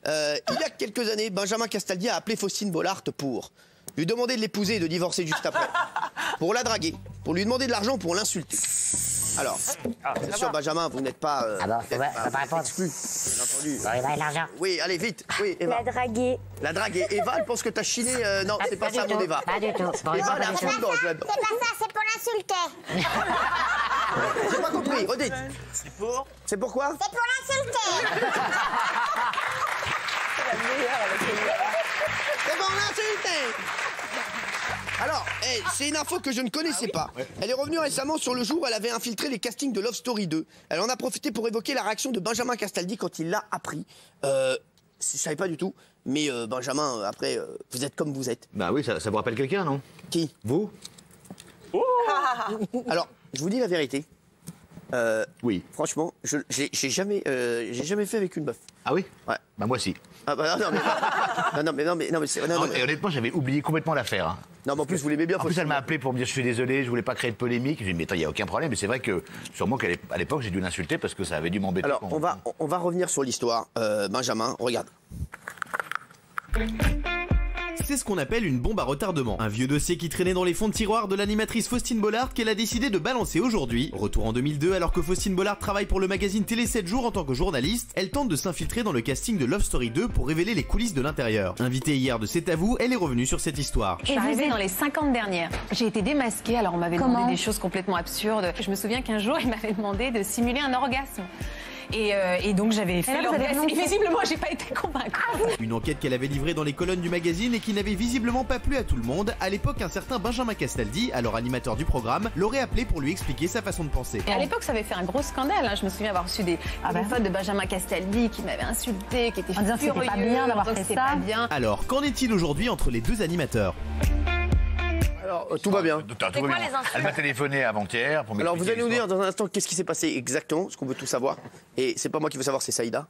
Il y a quelques années, Benjamin Castaldi a appelé Faustine Bollaert pour lui demander de l'épouser et de divorcer juste après. Pour la draguer, pour lui demander de l'argent, pour l'insulter. Alors, bien sûr, Benjamin, vous n'êtes pas... ça va répondre. exclu, bien entendu. Bon, Eva et l'argent. Oui, allez, vite. Oui, Eva. La draguer. La drague. Eva, elle pense que t'as chiné... non, c'est pas ça, mon Eva. Pas du tout. Bon, Eva, elle a un pas du fond tout. de gorge là-dedans. C'est pas ça, c'est pour l'insulter. J'ai pas compris, redites. C'est pour. C'est pourquoi? C'est pour l'insulter. C'est bon, l'insulter. Alors, c'est une info que je ne connaissais pas. Elle est revenue récemment sur le jour où elle avait infiltré les castings de Love Story 2. Elle en a profité pour évoquer la réaction de Benjamin Castaldi quand il l'a appris. Je savais pas du tout, mais Benjamin, après, vous êtes comme vous êtes. Bah oui, ça vous rappelle quelqu'un, non? Qui? Vous? Alors, je vous dis la vérité. Oui. Franchement, j'ai jamais fait avec une meuf. Ah oui? Ouais. Bah moi si. Ah bah non mais c'est non, Et honnêtement, j'avais oublié complètement l'affaire. Hein. non mais en plus vous l'aimez bien. En plus, elle m'a appelé pour me dire je suis désolé, je voulais pas créer de polémique. J'ai dit mais attends, il y a aucun problème. Mais c'est vrai que sûrement qu'à l'époque j'ai dû l'insulter parce que ça avait dû m'embêter. Alors on va revenir sur l'histoire. Benjamin, regarde. C'est ce qu'on appelle une bombe à retardement. Un vieux dossier qui traînait dans les fonds de tiroir de l'animatrice Faustine Bollaert qu'elle a décidé de balancer aujourd'hui. Retour en 2002, alors que Faustine Bollaert travaille pour le magazine Télé 7 jours en tant que journaliste, elle tente de s'infiltrer dans le casting de Love Story 2 pour révéler les coulisses de l'intérieur. Invitée hier de C'est à vous, elle est revenue sur cette histoire. Je suis arrivée dans les 50 dernières. J'ai été démasquée, alors on m'avait demandé des choses complètement absurdes. Je me souviens qu'un jour, il m'avait demandé de simuler un orgasme. Et donc j'avais fait l'orgasme. Et visiblement, j'ai pas été convaincue. Une enquête qu'elle avait livrée dans les colonnes du magazine et qui n'avait visiblement pas plu à tout le monde. À l'époque, un certain Benjamin Castaldi, alors animateur du programme, l'aurait appelé pour lui expliquer sa façon de penser. Et à l'époque, ça avait fait un gros scandale. Hein. Je me souviens avoir reçu des téléphones de Benjamin Castaldi qui m'avait insulté, qui était en disant que c'était pas bien d'avoir fait ça. Alors, qu'en est-il aujourd'hui entre les deux animateurs? Alors tout va bien. Tout va bien. Elle m'a téléphoné avant-hier pour m'expliquer. Alors vous allez nous dire dans un instant qu'est-ce qui s'est passé exactement, ce qu'on veut tout savoir. Et c'est pas moi qui veux savoir, c'est Saïda.